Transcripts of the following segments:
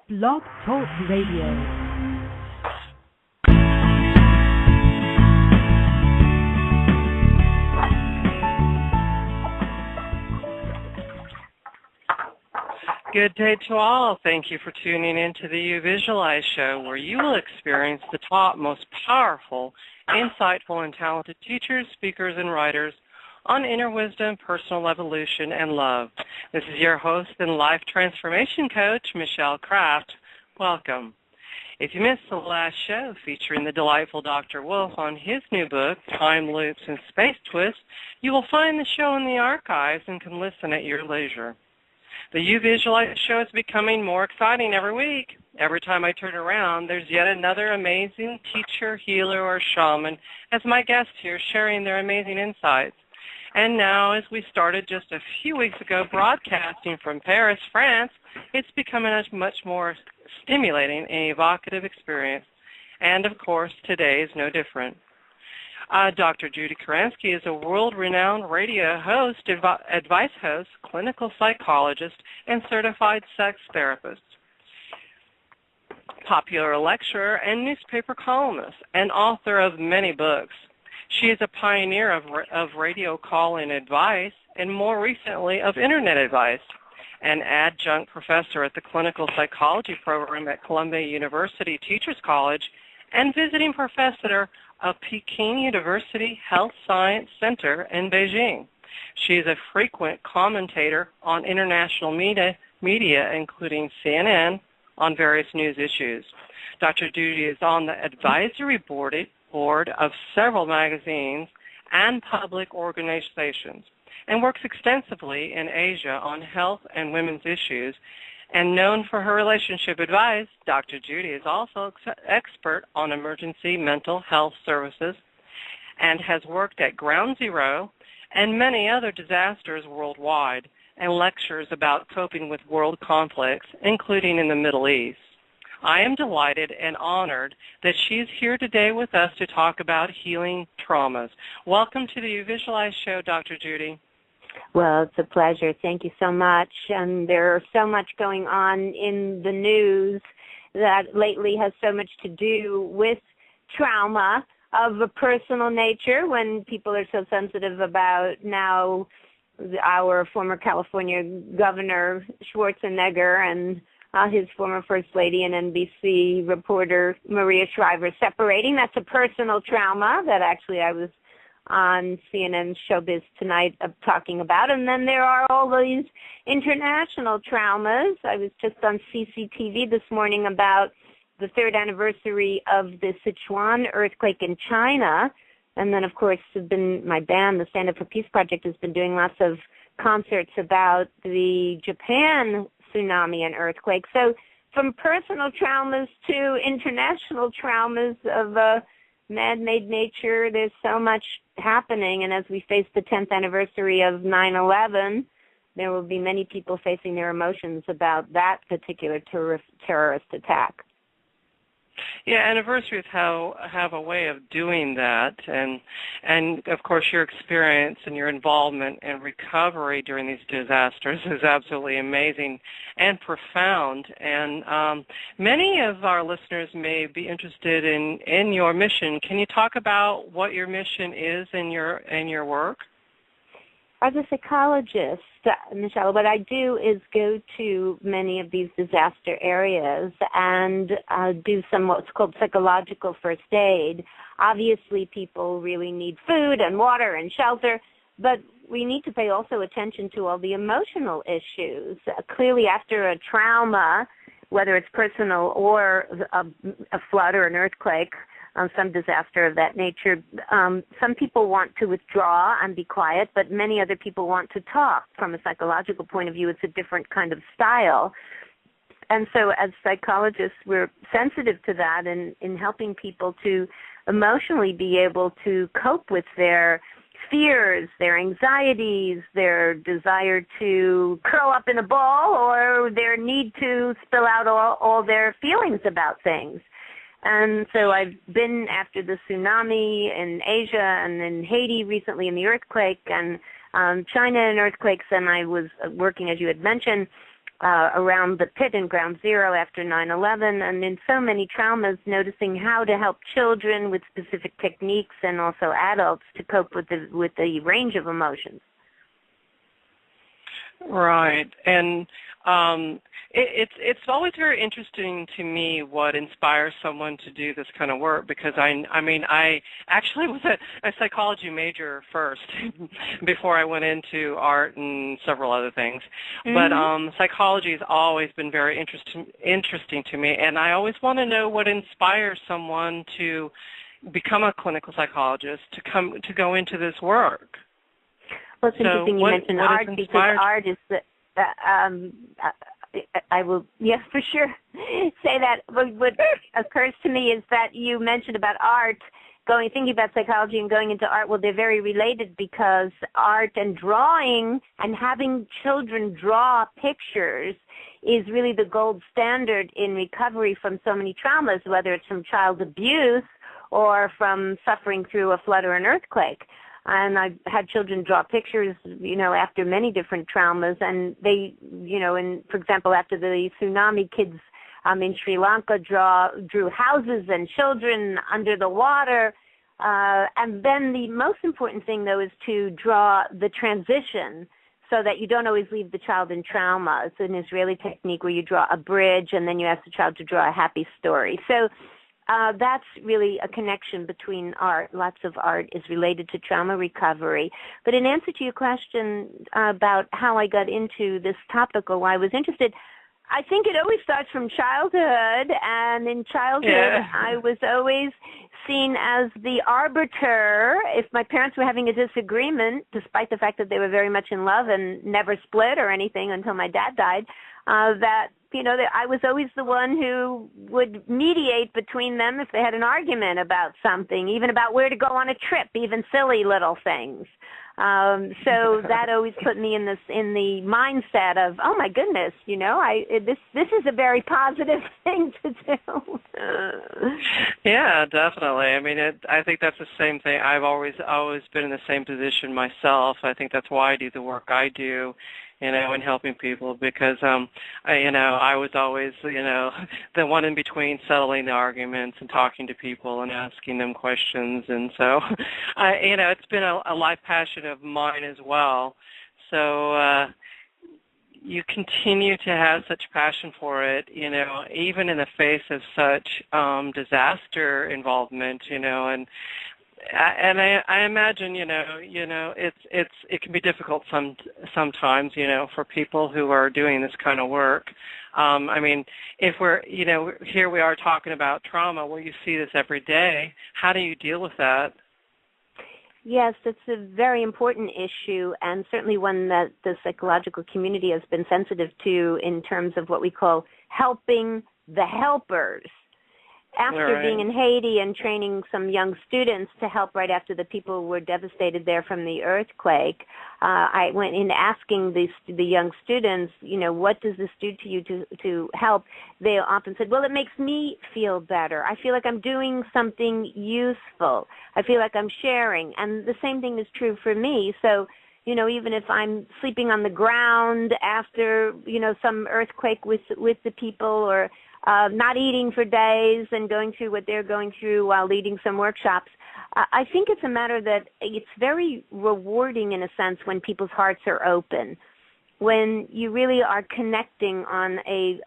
Blog Talk Radio. Good day to all. Thank you for tuning in to the Uvisualeyes Show, where you will experience the top, most powerful, insightful, and talented teachers, speakers, and writers on inner wisdom, personal evolution, and love. This is your host and life transformation coach, Michelle Kraft. Welcome. If you missed the last show featuring the delightful Dr. Wolf on his new book, Time Loops and Space Twists, you will find the show in the archives and can listen at your leisure. The Uvisualeyes Show is becoming more exciting every week. Every time I turn around, there's yet another amazing teacher, healer, or shaman as my guest here sharing their amazing insights. And now, as we started just a few weeks ago broadcasting from Paris, France, it's becoming a much more stimulating and evocative experience. And, of course, today is no different. Dr. Judy Kuriansky is a world-renowned radio host, advice host, clinical psychologist, and certified sex therapist, popular lecturer and newspaper columnist, and author of many books. She is a pioneer of radio call-in advice and, more recently, of Internet advice, an adjunct professor at the clinical psychology program at Columbia University Teachers College, and visiting professor of Peking University Health Science Center in Beijing. She is a frequent commentator on international media, including CNN, on various news issues. Dr. Judy is on the advisory board of several magazines and public organizations and works extensively in Asia on health and women's issues. And known for her relationship advice, Dr. Judy is also expert on emergency mental health services and has worked at Ground Zero and many other disasters worldwide and lectures about coping with world conflicts, including in the Middle East. I am delighted and honored that she is here today with us to talk about healing traumas. Welcome to the Uvisualeyes Show, Dr. Judy. Well, it's a pleasure. Thank you so much. And there's so much going on in the news that lately has so much to do with trauma of a personal nature when people are so sensitive about now our former California Governor Schwarzenegger and his former First Lady and NBC reporter Maria Shriver separating. That's a personal trauma that actually I was on CNN Showbiz Tonight talking about. And then there are all these international traumas. I was just on CCTV this morning about the third anniversary of the Sichuan earthquake in China. And then, of course, my band, the Stand Up for Peace Project, has been doing lots of concerts about the Japan tsunami and earthquake. So from personal traumas to international traumas of man-made nature, there's so much happening, and as we face the 10th anniversary of 9/11, there will be many people facing their emotions about that particular terrorist attack. Yeah, anniversaries have a way of doing that, and of course your experience and your involvement and recovery during these disasters is absolutely amazing and profound. And many of our listeners may be interested in your mission. Can you talk about what your mission is in your work? As a psychologist, Michelle, what I do is go to many of these disaster areas and do what's called psychological first aid. Obviously, people really need food and water and shelter, but we need to pay also attention to all the emotional issues. Clearly, after a trauma, whether it's personal or a flood or an earthquake, some disaster of that nature, some people want to withdraw and be quiet, but many other people want to talk. From a psychological point of view, it's a different kind of style. And so as psychologists, we're sensitive to that in helping people to emotionally be able to cope with their fears, their anxieties, their desire to curl up in a ball, or their need to spill out all their feelings about things. And so I've been after the tsunami in Asia and in Haiti recently in the earthquake and China in earthquakes, and I was working, as you had mentioned, around the pit and ground zero after 9/11, and in so many traumas, noticing how to help children with specific techniques and also adults to cope with the range of emotions. Right, and it's always very interesting to me what inspires someone to do this kind of work, because I actually was a psychology major first before I went into art and several other things. But psychology has always been very interesting to me, and I always want to know what inspires someone to become a clinical psychologist, to go into this work. Well, it's interesting you mentioned art, because art is I will, yes, for sure, say that. What occurs to me is that you mentioned about art, thinking about psychology and going into art. Well, they're very related, because art and drawing and having children draw pictures is really the gold standard in recovery from so many traumas, whether it's from child abuse or from suffering through a flood or an earthquake. And I've had children draw pictures, after many different traumas. And they, and for example, after the tsunami, kids in Sri Lanka drew houses and children under the water. And then the most important thing, though, is to draw the transition so that you don't always leave the child in trauma. It's an Israeli technique where you draw a bridge and then you ask the child to draw a happy story. So that's really a connection between art. Lots of art is related to trauma recovery. But in answer to your question about how I got into this topic or why I was interested, I think it always starts from childhood. And in childhood, I was always seen as the arbiter. If my parents were having a disagreement, despite the fact that they were very much in love and never split or anything until my dad died, that I was always the one who would mediate between them if they had an argument about something, even about where to go on a trip, even silly little things. So that always put me in the mindset of, oh my goodness, this is a very positive thing to do. Yeah, definitely. I think that's the same thing. I've always been in the same position myself. I think that's why I do the work I do, in helping people, because I was always the one in between, settling the arguments and talking to people and asking them questions, and so it's been a life passion of mine as well. So you continue to have such passion for it, even in the face of such disaster involvement, and I imagine, it can be difficult sometimes, for people who are doing this kind of work. If we're, here we are talking about trauma, well, you see this every day. How do you deal with that? Yes, it's a very important issue, and certainly one that the psychological community has been sensitive to in terms of what we call helping the helpers. After being in Haiti and training some young students to help right after the people were devastated there from the earthquake, I went in asking the young students, what does this do to you to help? They often said, well, it makes me feel better. I feel like I'm doing something useful. I feel like I'm sharing. And the same thing is true for me. So, even if I'm sleeping on the ground after, some earthquake with the people, or not eating for days and going through what they're going through while leading some workshops, I think it's a matter that it's very rewarding in a sense when people's hearts are open, when you really are connecting on a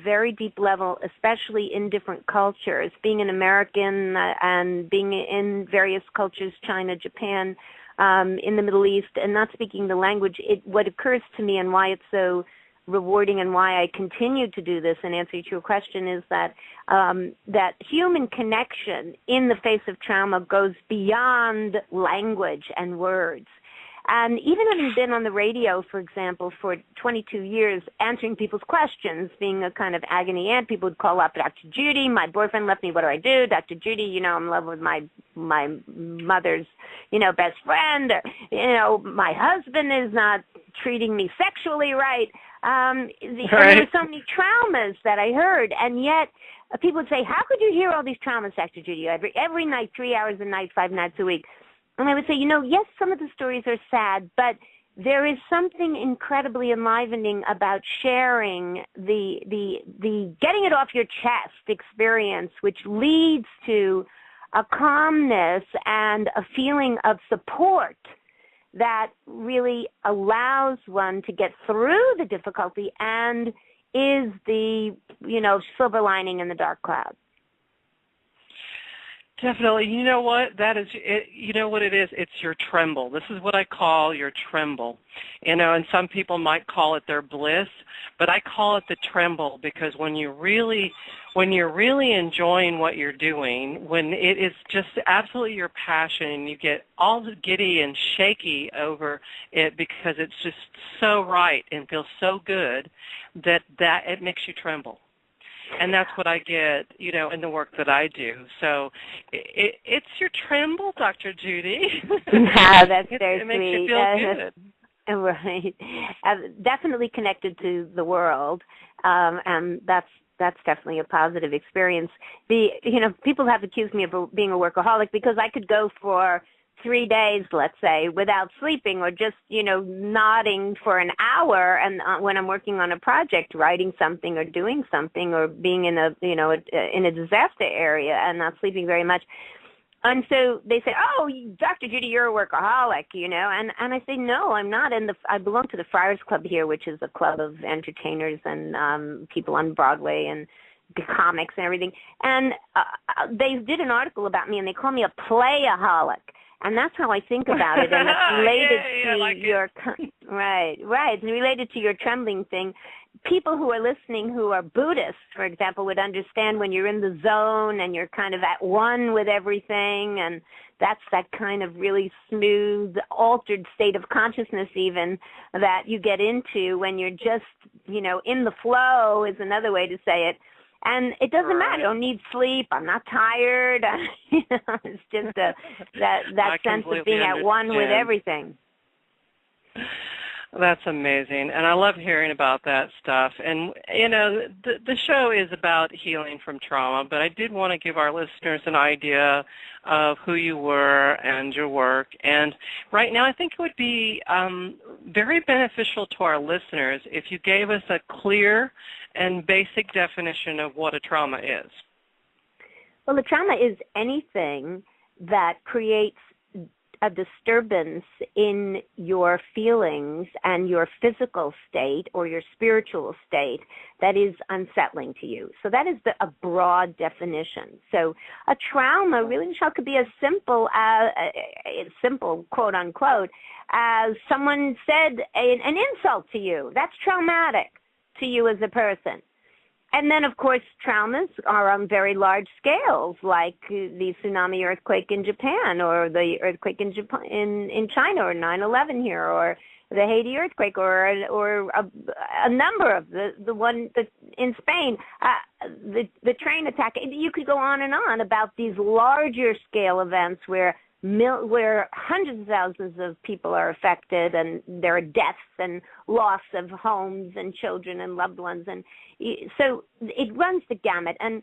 very deep level, especially in different cultures. Being an American and being in various cultures, China, Japan, in the Middle East, and not speaking the language, what occurs to me and why it's so rewarding and why I continue to do this, in answer to your question, is that that human connection in the face of trauma goes beyond language and words. And even having been on the radio, for example, for 22 years, answering people's questions, being a kind of agony aunt, people would call up, Dr. Judy, my boyfriend left me, what do I do? Dr. Judy, I'm in love with my mother's, best friend, or, my husband is not treating me sexually right. And there were so many traumas that I heard, and yet people would say, how could you hear all these traumas, Dr. Judy, every night, 3 hours a night, 5 nights a week? And I would say, yes, some of the stories are sad, but there is something incredibly enlivening about sharing the getting it off your chest experience, which leads to a calmness and a feeling of support that really allows one to get through the difficulty and is the, silver lining in the dark cloud. Definitely. You know what? That is it. You know what it is? It's your tremble. This is what I call your tremble. And some people might call it their bliss, but I call it the tremble because when you're really enjoying what you're doing, when it is just absolutely your passion and you get all giddy and shaky over it because it's just so right and feels so good that it makes you tremble. And that's what I get, in the work that I do. So it's your tremble, Dr. Judy. Yeah, that's very sweet. It makes you feel good. Right. Definitely connected to the world, and that's definitely a positive experience. People have accused me of being a workaholic because I could go for 3 days, let's say, without sleeping or just, nodding for an hour. And when I'm working on a project, writing something or doing something or being in a disaster area and not sleeping very much. And so they say, "Oh, Dr. Judy, you're a workaholic," and I say, "No, I'm not." I belong to the Friars Club here, which is a club of entertainers and people on Broadway and the comics and everything. And they did an article about me, and they call me a playaholic. And that's how I think about it, and it's related to your right. It's related to your trembling thing. People who are listening who are Buddhists, for example, would understand when you're in the zone and you're kind of at one with everything, and that's that kind of really smooth, altered state of consciousness even that you get into when you're just, in the flow is another way to say it. And it doesn't matter. I don't need sleep. I'm not tired. It's just that sense of being at one with everything. That's amazing. And I love hearing about that stuff. And, the show is about healing from trauma, but I did want to give our listeners an idea of who you were and your work. And right now I think it would be very beneficial to our listeners if you gave us a clear and basic definition of what a trauma is. Well, a trauma is anything that creates a disturbance in your feelings and your physical state or your spiritual state that is unsettling to you. So that is a broad definition. So a trauma really could be as simple, quote unquote, as someone said an insult to you. That's traumatic to you as a person. And then, of course, traumas are on very large scales, like the tsunami earthquake in Japan, or the earthquake in China, or 9/11 here, or the Haiti earthquake, or a number of the one in Spain, the train attack. You could go on and on about these larger scale events where hundreds of thousands of people are affected, and there are deaths and loss of homes and children and loved ones, and so it runs the gamut. And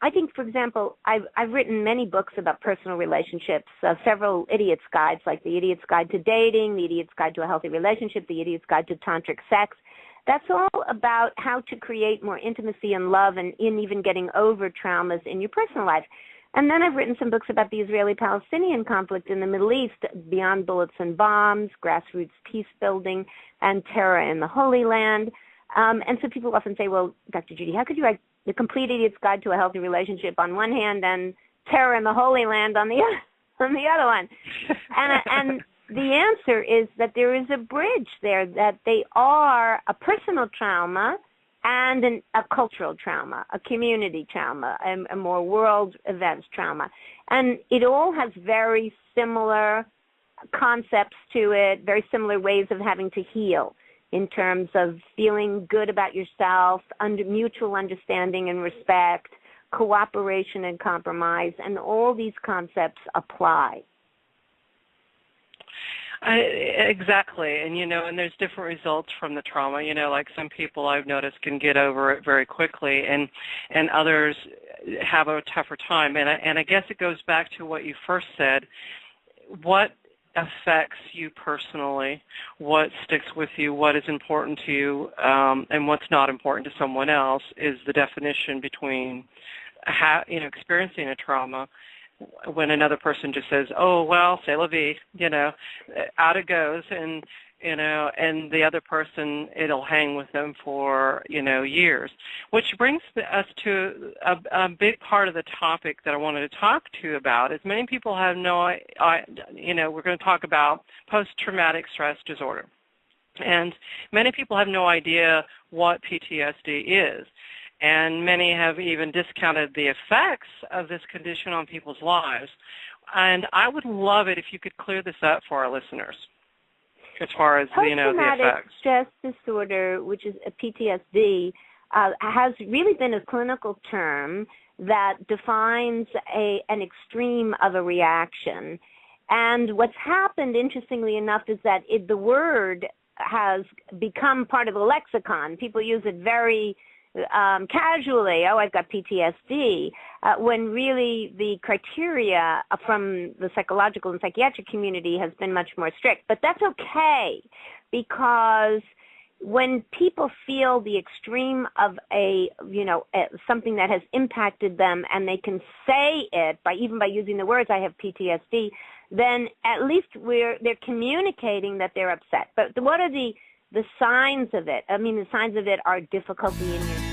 I think, for example, I've written many books about personal relationships, several Idiot's Guides, like The Idiot's Guide to Dating, The Idiot's Guide to a Healthy Relationship, The Idiot's Guide to Tantric Sex. That's all about how to create more intimacy and love and in even getting over traumas in your personal life. And then I've written some books about the Israeli-Palestinian conflict in the Middle East, Beyond Bullets and Bombs, Grassroots Peace Building, and Terror in the Holy Land. And so people often say, well, Dr. Judy, how could you write The Complete Idiot's Guide to a Healthy Relationship on one hand and Terror in the Holy Land on the other one? And the answer is that there is a bridge there, that they are a personal trauma and a cultural trauma, a community trauma, a more world events trauma. And it all has very similar concepts to it, very similar ways of having to heal in terms of feeling good about yourself, mutual understanding and respect, cooperation and compromise, and all these concepts apply. Exactly, and and there's different results from the trauma. Like some people I've noticed can get over it very quickly, and others have a tougher time. And I guess it goes back to what you first said. What affects you personally, what sticks with you, what is important to you, and what's not important to someone else is the definition between experiencing a trauma. When another person just says, "Oh well, c'est la vie," out it goes, and the other person, it'll hang with them for years. Which brings us to a big part of the topic that I wanted to talk to you about. Is many people have we're going to talk about post-traumatic stress disorder, and many people have no idea what PTSD is. And many have even discounted the effects of this condition on people's lives. And I would love it if you could clear this up for our listeners as far as, the effects. Post-traumatic stress disorder, which is a PTSD, has really been a clinical term that defines an extreme of a reaction. And what's happened, interestingly enough, is that the word has become part of the lexicon. People use it very casually, "Oh, I've got PTSD," when really the criteria from the psychological and psychiatric community has been much more strict. But that's okay, because when people feel the extreme of something that has impacted them, and they can say it even by using the words, "I have PTSD," then at least they're communicating that they're upset. But what are the signs of it? I mean, the signs of it are difficulty in your